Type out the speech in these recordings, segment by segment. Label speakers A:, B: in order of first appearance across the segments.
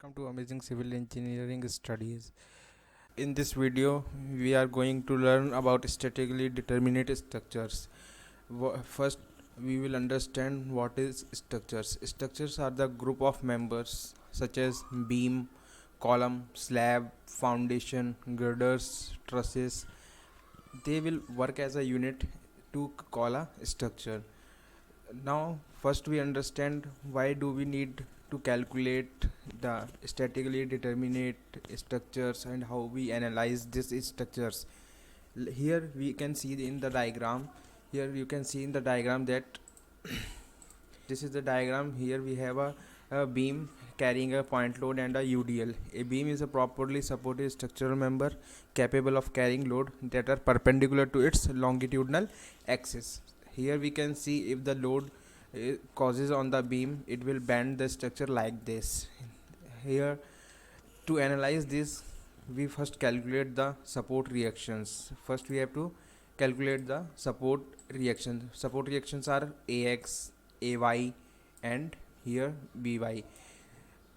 A: Welcome to Amazing Civil Engineering Studies. In this video, we are going to learn about statically determinate structures. First, we will understand what is structures. Structures are the group of members such as beam, column, slab, foundation, girders, trusses. They will work as a unit to call a structure. Now first we understand why do we need to calculate the statically determinate structures and how we analyze these structures. Here we can see in the diagram, here you can see in the diagram that this is the diagram. Here we have a beam carrying a point load and a UDL. A beam is a properly supported structural member capable of carrying load that are perpendicular to its longitudinal axis. Here we can see if the load causes on the beam, it will bend the structure like this. Here, to analyze this, we first calculate the support reactions. First we have to calculate the support reactions. Support reactions are AX, AY and here BY.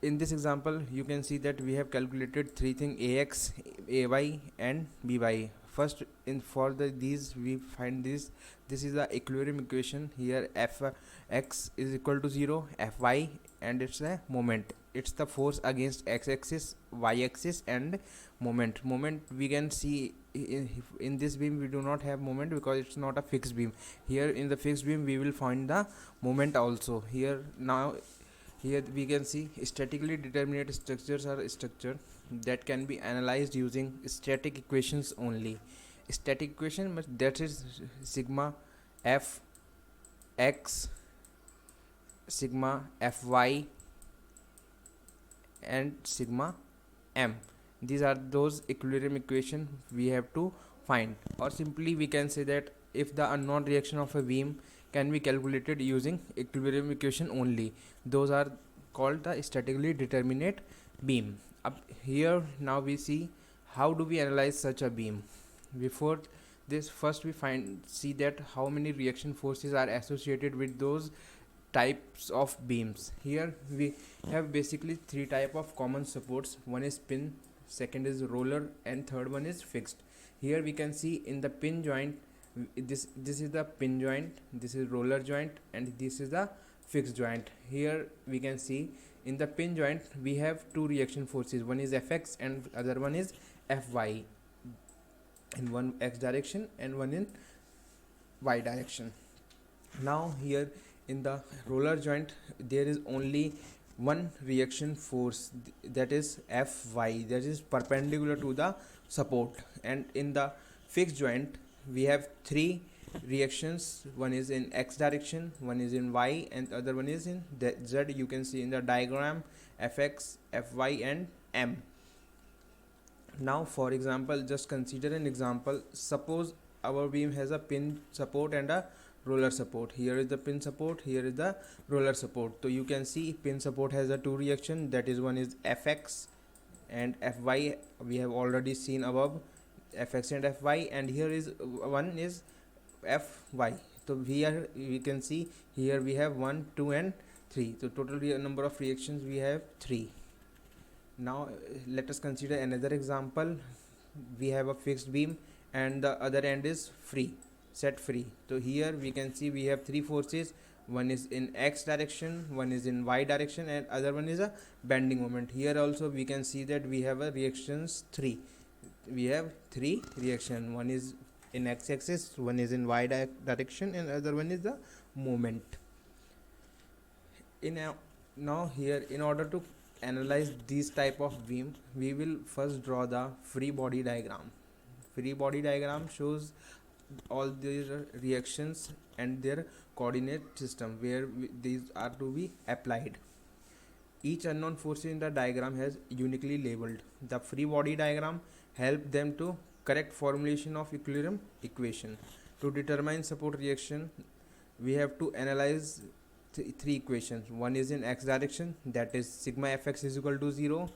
A: In this example you can see that we have calculated three things: AX, AY and BY. First, in for these we find this is the equilibrium equation. Here Fx is equal to 0, Fy, and it's a moment. It's the force against x-axis, y-axis and moment. We can see in this beam we do not have moment because it's not a fixed beam. Here in the fixed beam we will find the moment also. Here we can see statically determinate structures are structure that can be analyzed using static equations only. Static equation, but that is sigma f x, sigma fy and sigma m. These are those equilibrium equation we have to find, or simply we can say that if the unknown reaction of a beam can be calculated using equilibrium equation only, those are called the statically determinate beam. Up here now we see how do we analyze such a beam. Before this, first we see that how many reaction forces are associated with those types of beams. Here we have basically three type of common supports. One is pin, second is roller and third one is fixed. Here we can see in the pin joint, this is the pin joint, this is roller joint and this is the fixed joint. Here we can see in the pin joint we have two reaction forces, one is Fx and other one is Fy, in one x direction and one in y direction. Now here in the roller joint there is only one reaction force, that is Fy, that is perpendicular to the support. And in the fixed joint we have three reactions, one is in x direction, one is in y and other one is in z. You can see in the diagram Fx, Fy and m. Now for example, just consider an example. Suppose our beam has a pin support and a roller support. Here is the pin support, here is the roller support. So you can see pin support has a two reaction, that is one is Fx and Fy. We have already seen above Fx and Fy, and here is one is Fy. So here we can see here we have 1, 2 and 3. So total number of reactions we have 3. Now let us consider another example. We have a fixed beam and the other end is free, set free. So here we can see we have three forces, one is in x direction, one is in y direction and other one is a bending moment. Here also we can see that we have a reactions 3. We have three reaction, one is in x-axis, one is in y direction and other one is the moment. Now here, in order to analyze these type of beam, we will first draw the free body diagram. Free body diagram shows all these reactions and their coordinate system where these are to be applied. Each unknown force in the diagram has uniquely labeled. The free body diagram help them to correct formulation of equilibrium equation. To determine support reaction, we have to analyze three equations. One is in x direction, that is sigma Fx is equal to 0.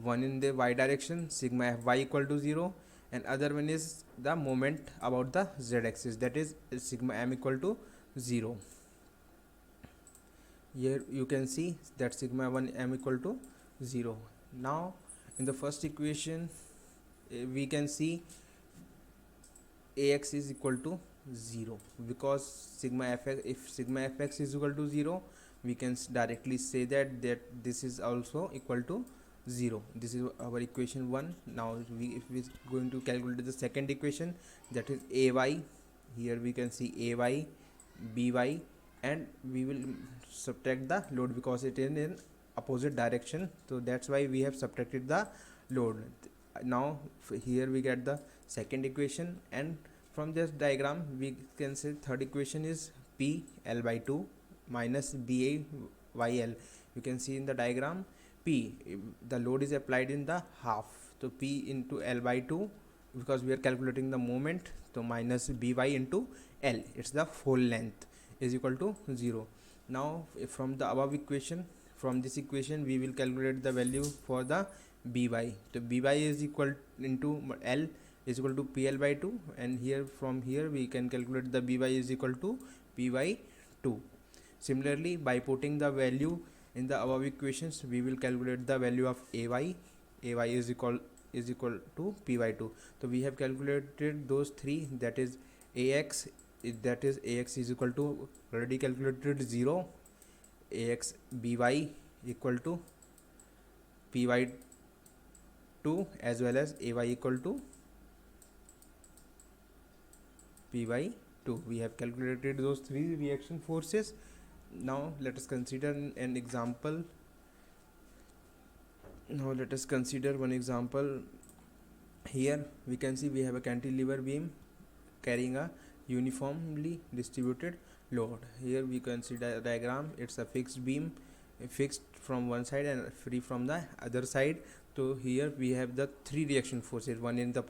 A: One in the y direction, sigma Fy equal to 0. And other one is the moment about the z axis, that is sigma m equal to 0. Here you can see that sigma 1 m equal to 0. Now in the first equation we can see ax is equal to 0, because sigma fx, if sigma fx is equal to 0, we can directly say that this is also equal to 0. This is our equation 1. Now if we going to calculate the second equation, that is ay. Here we can see ay, by, and we will subtract the load because it is in opposite direction, so that's why we have subtracted the load. Now here we get the second equation, and from this diagram we can say third equation is p l by 2 minus ba y l. You can see in the diagram p, the load is applied in the half, so p into l by 2, because we are calculating the moment, so minus by into l, it's the whole length, is equal to 0. Now from the above equation, from this equation we will calculate the value for the by. So by is equal into l is equal to pl by 2, and here from here we can calculate the by is equal to p by 2. Similarly, by putting the value in the above equations, we will calculate the value of ay is equal to p by 2. So we have calculated those three, that is ax, ax is equal to already calculated 0, ax by equal to p by 2, as well as ay equal to p by 2. We have calculated those three reaction forces. Now let us consider an example. Now let us consider one example. Here we can see we have a cantilever beam carrying a uniformly distributed load. Here we can see the diagram, it's a fixed beam, fixed from one side and free from the other side. So here we have the three reaction forces, one in the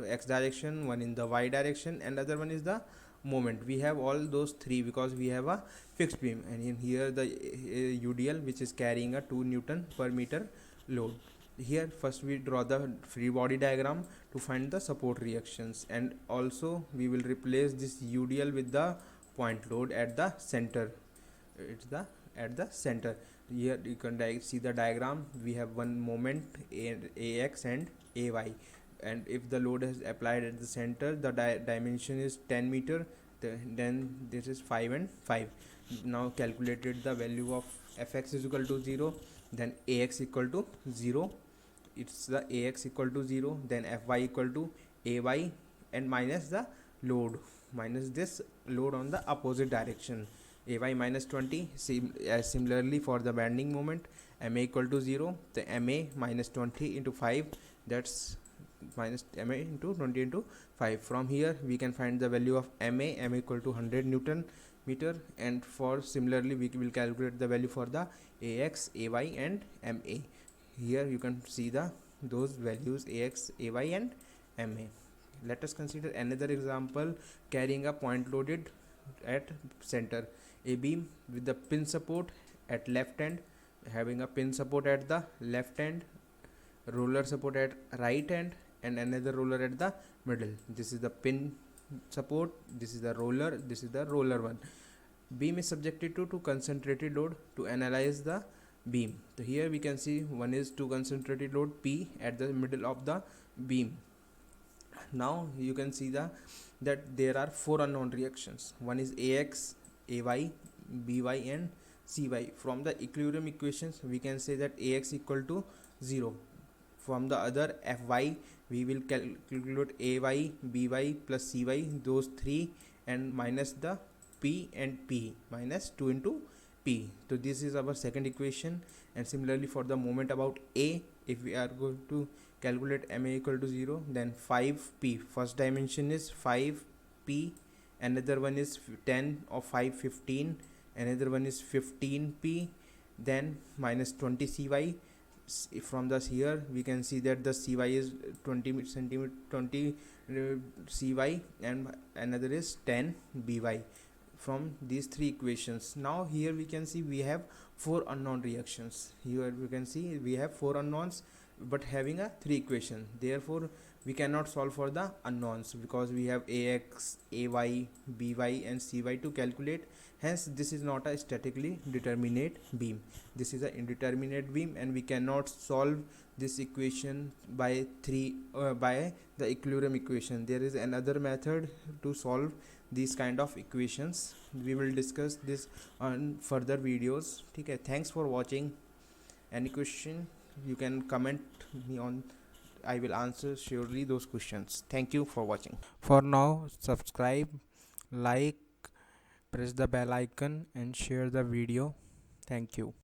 A: x direction, one in the y direction, and other one is the moment. We have all those three because we have a fixed beam, and in here the UDL, which is carrying a 2 Newton per meter load. Here first we draw the free body diagram to find the support reactions, and also we will replace this UDL with the point load at the center. It's the at the center. Here you can see the diagram. We have one moment ax and ay, and if the load is applied at the center, the dimension is 10 meter, then this is 5 and 5. Now calculated the value of fx is equal to 0, then ax equal to 0, it's the ax equal to 0, then fy equal to ay, and minus the load, minus this load on the opposite direction, ay minus 20. Similarly for the bending moment, ma equal to 0, the ma minus 20 into 5, that's minus ma into 20 into 5. From here we can find the value of ma equal to 100 Newton meter, and for similarly we will calculate the value for the ax, ay, and ma. Here you can see those values ax, ay, and ma. Let us consider another example carrying a point loaded at center, a beam with the pin support at left end, having a pin support at the left end, roller support at right end, and another roller at the middle. This is the pin support, this is the roller, this is the roller one. Beam is subjected to concentrated load. To analyze the beam, so here we can see one is to concentrated load P at the middle of the beam. Now you can see that there are four unknown reactions. One is ax, ay, by, and cy. From the equilibrium equations we can say that ax equal to 0. From the other fy we will calculate ay, by plus cy, those three, and minus the p and p, minus 2 into p. So this is our second equation. And similarly for the moment about a, if we are going to calculate ma equal to 0, then 5p, first dimension is 5p, another one is 10 or 5 15, another one is 15p, then minus 20 cy. From this here we can see that the cy is 20 centimeter, 20 cy, and another is 10 by. From these three equations, now here we can see we have four unknown reactions. Here we can see we have four unknowns but having a three equation. Therefore We cannot solve for the unknowns because we have ax, ay, by and cy to calculate. Hence this is not a statically determinate beam, this is an indeterminate beam, and we cannot solve this equation by by the equilibrium equation. There is another method to solve these kind of equations. We will discuss this on further videos. Okay, thanks for watching. Any question you can comment me on, I will answer surely those questions. Thank you for watching. For now, subscribe, like, press the bell icon and share the video. Thank you.